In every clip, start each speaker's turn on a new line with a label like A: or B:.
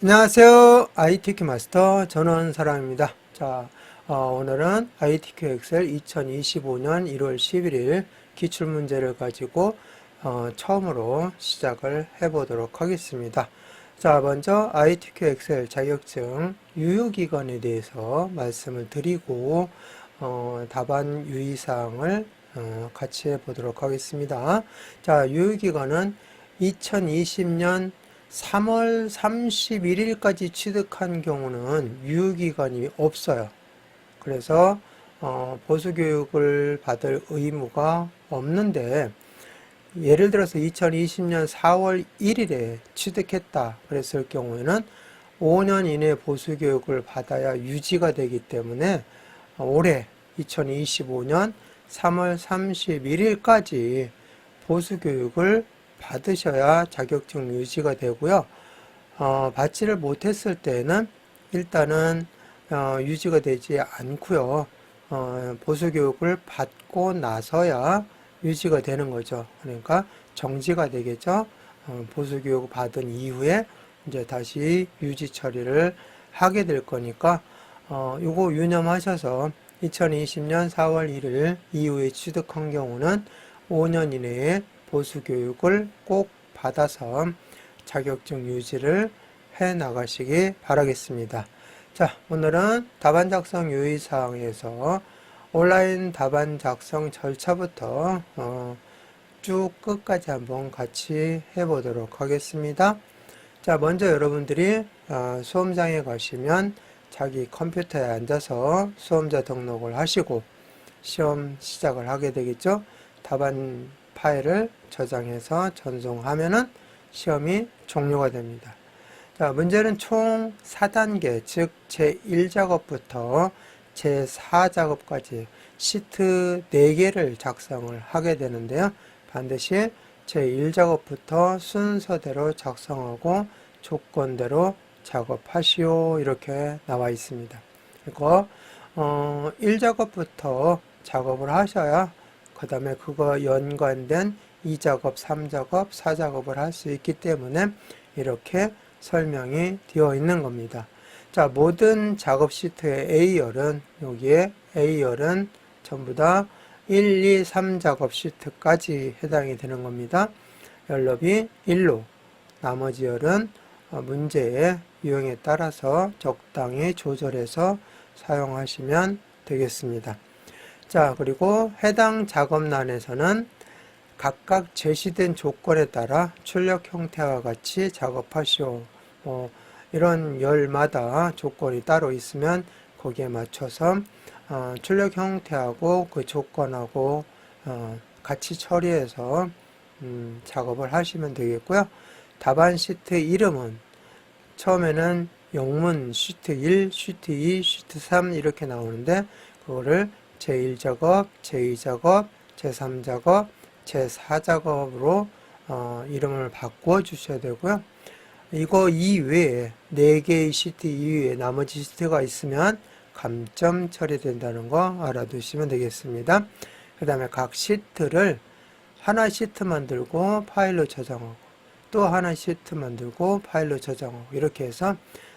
A: 안녕하세요. ITQ 마스터 전원사랑입니다. 자, 오늘은 ITQ 엑셀 2025년 1월 11일 기출문제를 가지고 처음으로 시작을 해보도록 하겠습니다. 자, 먼저 ITQ 엑셀 자격증 유효기간에 대해서 말씀을 드리고 답안 유의사항을 같이 해보도록 하겠습니다. 자, 유효기간은 2020년 3월 31일까지 취득한 경우는 유효기간이 없어요. 그래서 보수교육을 받을 의무가 없는데, 예를 들어서 2020년 4월 1일에 취득했다 그랬을 경우에는 5년 이내 보수교육을 받아야 유지가 되기 때문에 올해 2025년 3월 31일까지 보수교육을 받으셔야 자격증 유지가 되고요. 받지를 못했을 때는 일단은 유지가 되지 않고요. 보수교육을 받고 나서야 유지가 되는 거죠. 그러니까 정지가 되겠죠. 보수교육 받은 이후에 이제 다시 유지 처리를 하게 될 거니까 요거 유념하셔서 2020년 4월 1일 이후에 취득한 경우는 5년 이내에 보수교육을 꼭 받아서 자격증 유지를 해 나가시기 바라겠습니다. 자, 오늘은 답안 작성 유의사항에서 온라인 답안 작성 절차부터 쭉 끝까지 한번 같이 해보도록 하겠습니다. 자, 먼저 여러분들이 수험장에 가시면 자기 컴퓨터에 앉아서 수험자 등록을 하시고 시험 시작을 하게 되겠죠. 답안 파일을 저장해서 전송하면은 시험이 종료가 됩니다. 자, 문제는 총 4단계, 즉 제1작업부터 제4작업까지 시트 4개를 작성을 하게 되는데요. 반드시 제1작업부터 순서대로 작성하고 조건대로 작업하시오 이렇게 나와 있습니다. 그리고 1작업부터 작업을 하셔야 그 다음에 그거 연관된 2작업, 3작업, 4작업을 할 수 있기 때문에 이렇게 설명이 되어 있는 겁니다. 자, 모든 작업 시트의 A열은 여기에 A열은 전부 다 1, 2, 3작업 시트까지 해당이 되는 겁니다. 열너비 1로 나머지 열은 문제의 유형에 따라서 적당히 조절해서 사용하시면 되겠습니다. 자, 그리고 해당 작업란에서는 각각 제시된 조건에 따라 출력 형태와 같이 작업하시오. 이런 열마다 조건이 따로 있으면 거기에 맞춰서 출력 형태하고 그 조건하고 같이 처리해서 작업을 하시면 되겠고요. 답안 시트 이름은 처음에는 영문 시트 1, 시트 2, 시트 3 이렇게 나오는데 그거를 제1작업, 제2작업, 제3작업, 제4작업으로 이름을 바꾸어 주셔야 되고요. 이거 이외에 4개의 시트 이외에 나머지 시트가 있으면 감점 처리된다는 거 알아두시면 되겠습니다. 그 다음에 각 시트를 하나 시트 만들고 파일로 저장하고 또 하나 시트 만들고 파일로 저장하고 이렇게 해서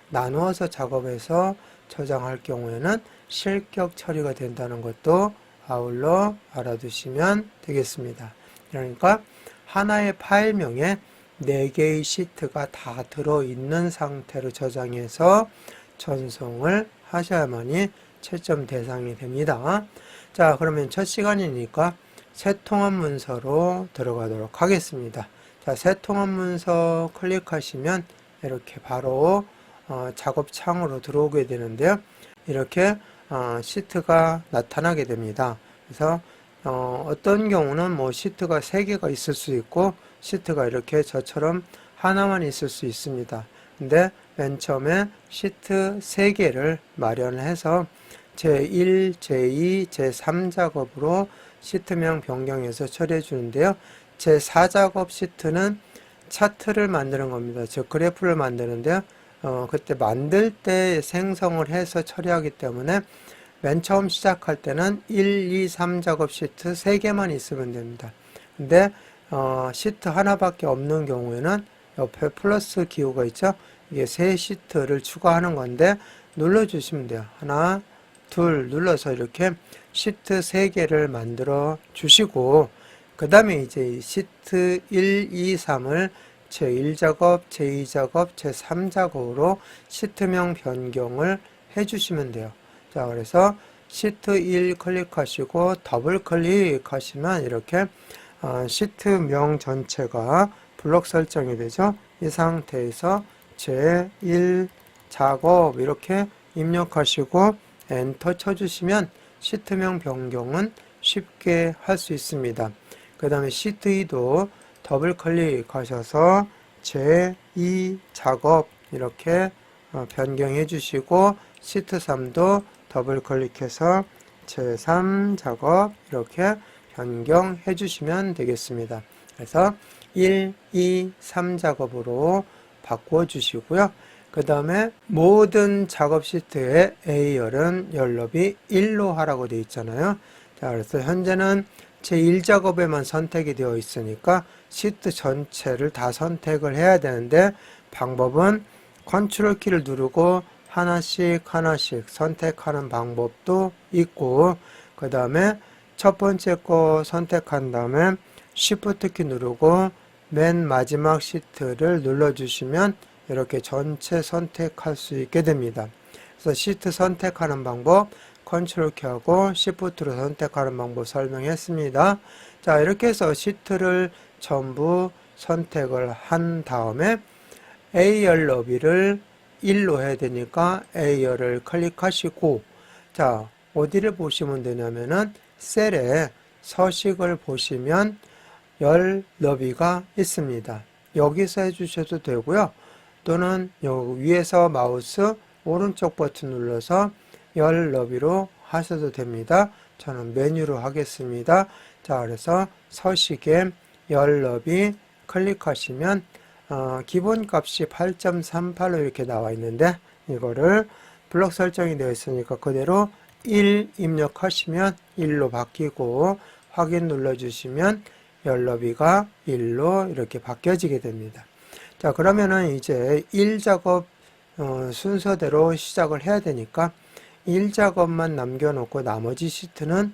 A: 나누어서 작업해서 저장할 경우에는 실격 처리가 된다는 것도 아울러 알아두시면 되겠습니다. 그러니까 하나의 파일명에 4개의 시트가 다 들어있는 상태로 저장해서 전송을 하셔야만이 채점 대상이 됩니다. 자, 그러면 첫 시간이니까 새통합 문서로 들어가도록 하겠습니다. 자, 새통합 문서 클릭하시면 이렇게 바로 작업창으로 들어오게 되는데요. 이렇게 시트가 나타나게 됩니다. 그래서 어떤 경우는 뭐 시트가 3개가 있을 수 있고 시트가 이렇게 저처럼 하나만 있을 수 있습니다. 근데 맨 처음에 시트 3개를 마련해서 제1, 제2, 제3작업으로 시트명 변경해서 처리해 주는데요. 제4작업 시트는 차트를 만드는 겁니다. 즉 그래프를 만드는데요. 그때 만들 때 생성을 해서 처리하기 때문에 맨 처음 시작할 때는 1, 2, 3작업 시트 3개만 있으면 됩니다. 근데 시트 하나밖에 없는 경우에는 옆에 플러스 기호가 있죠. 이게 새 시트를 추가하는 건데 눌러주시면 돼요. 하나, 둘 눌러서 이렇게 시트 3개를 만들어 주시고, 그 다음에 이제 시트 1, 2, 3을 제1작업, 제2작업, 제3작업으로 시트명 변경을 해주시면 돼요. 자, 그래서 시트 1 클릭하시고 더블 클릭하시면 이렇게 시트명 전체가 블록 설정이 되죠. 이 상태에서 제1작업 이렇게 입력하시고 엔터 쳐주시면 시트명 변경은 쉽게 할 수 있습니다. 그 다음에 시트 2도 더블 클릭하셔서 제2작업 이렇게 변경해 주시고, 시트 3도 더블 클릭해서 제3작업 이렇게 변경해 주시면 되겠습니다. 그래서 1, 2, 3작업으로 바꿔 주시고요. 그 다음에 모든 작업 시트의 A열은 열너비 1로 하라고 되어 있잖아요. 자, 그래서 현재는 제1작업에만 선택이 되어 있으니까 시트 전체를 다 선택을 해야 되는데, 방법은 컨트롤 키를 누르고 하나씩 선택하는 방법도 있고, 그 다음에 첫 번째 거 선택한 다음에 Shift 키 누르고 맨 마지막 시트를 눌러주시면 이렇게 전체 선택할 수 있게 됩니다. 그래서 시트 선택하는 방법 컨트롤 키하고 Shift로 선택하는 방법 설명했습니다. 자, 이렇게 해서 시트를 전부 선택을 한 다음에 A열 너비를 1로 해야 되니까 A열을 클릭하시고, 자, 어디를 보시면 되냐면은 셀에 서식을 보시면 열 너비가 있습니다. 여기서 해주셔도 되고요. 또는 여기 위에서 마우스 오른쪽 버튼 눌러서 열 너비로 하셔도 됩니다. 저는 메뉴로 하겠습니다. 자, 그래서 서식에 열 너비 클릭하시면 기본값이 8.38로 이렇게 나와 있는데, 이거를 블록 설정이 되어 있으니까 그대로 1 입력하시면 1로 바뀌고, 확인 눌러주시면 열 너비가 1로 이렇게 바뀌어지게 됩니다. 자, 그러면은 이제 1작업 순서대로 시작을 해야 되니까 1작업만 남겨놓고 나머지 시트는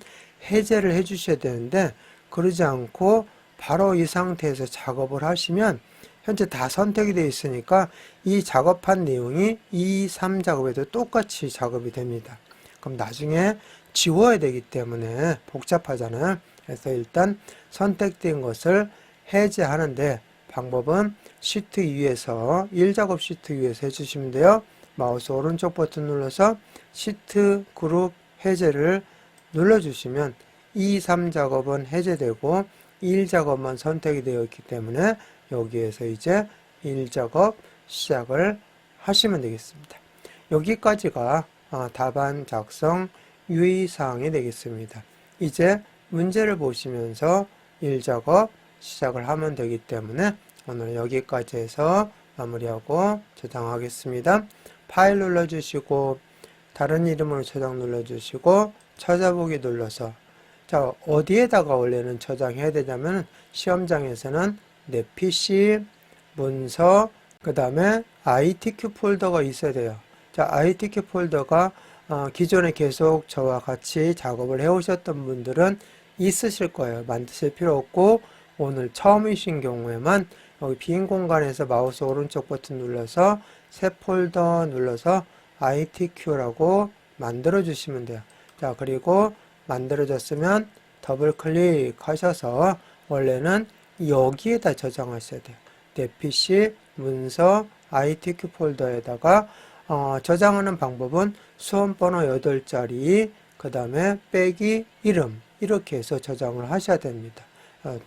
A: 해제를 해 주셔야 되는데, 그러지 않고 바로 이 상태에서 작업을 하시면 현재 다 선택이 되어 있으니까 이 작업한 내용이 2, 3작업에도 똑같이 작업이 됩니다. 그럼 나중에 지워야 되기 때문에 복잡하잖아요. 그래서 일단 선택된 것을 해제하는데 방법은 시트 위에서 1작업 시트 위에서 해주시면 돼요. 마우스 오른쪽 버튼 눌러서 시트 그룹 해제를 눌러주시면 2, 3작업은 해제되고 1작업만 선택이 되어 있기 때문에 여기에서 이제 1작업 시작을 하시면 되겠습니다. 여기까지가 답안 작성 유의사항이 되겠습니다. 이제 문제를 보시면서 1작업 시작을 하면 되기 때문에 오늘 여기까지 해서 마무리하고 저장하겠습니다. 파일 눌러주시고 다른 이름으로 저장 눌러주시고 찾아보기 눌러서, 자, 어디에다가 원래는 저장해야 되냐면 시험장에서는 내 PC, 문서, 그 다음에 ITQ 폴더가 있어야 돼요. 자, ITQ 폴더가 기존에 계속 저와 같이 작업을 해오셨던 분들은 있으실 거예요. 만드실 필요 없고, 오늘 처음이신 경우에만 여기 빈 공간에서 마우스 오른쪽 버튼 눌러서 새 폴더 눌러서 ITQ라고 만들어 주시면 돼요. 자, 그리고 만들어졌으면 더블 클릭하셔서 원래는 여기에다 저장하셔야 돼요. 내 PC, 문서, ITQ 폴더에다가 저장하는 방법은 수험번호 8자리, 그 다음에 빼기 이름, 이렇게 해서 저장을 하셔야 됩니다.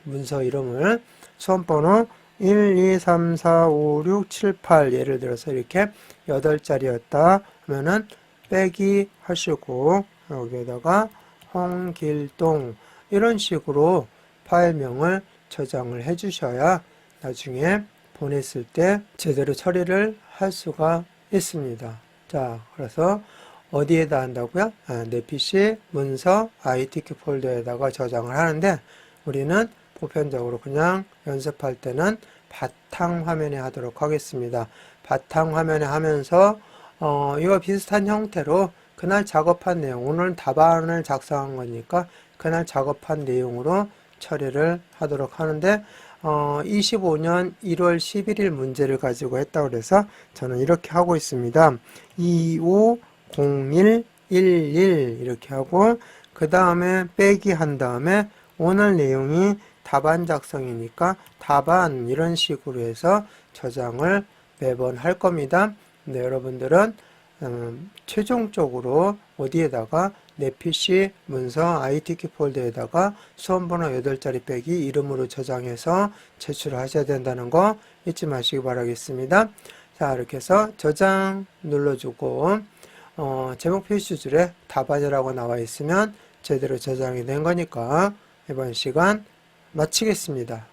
A: 문서 이름을 수험번호 1, 2, 3, 4, 5, 6, 7, 8 예를 들어서 이렇게 8자리였다 하면은 빼기 하시고 여기에다가 홍길동 이런 식으로 파일명을 저장을 해 주셔야 나중에 보냈을 때 제대로 처리를 할 수가 있습니다. 자, 그래서 어디에다 한다고요? 내 PC 문서 ITQ 폴더에다가 저장을 하는데, 우리는 보편적으로 그냥 연습할 때는 바탕화면에 하도록 하겠습니다. 바탕화면에 하면서 이거 비슷한 형태로 그날 작업한 내용, 오늘 답안을 작성한 거니까 그날 작업한 내용으로 처리를 하도록 하는데 25년 1월 11일 문제를 가지고 했다고 그래서 저는 이렇게 하고 있습니다. 250111 이렇게 하고 그 다음에 빼기 한 다음에 오늘 내용이 답안 작성이니까 답안 이런 식으로 해서 저장을 매번 할 겁니다. 근데 여러분들은 최종적으로 어디에다가 내 PC 문서 IT키 폴더에다가 수험번호 8자리 빼기 이름으로 저장해서 제출을 하셔야 된다는 거 잊지 마시기 바라겠습니다. 자, 이렇게 해서 저장 눌러주고 제목 표시줄에 답안이라고 나와 있으면 제대로 저장이 된 거니까 이번 시간 마치겠습니다.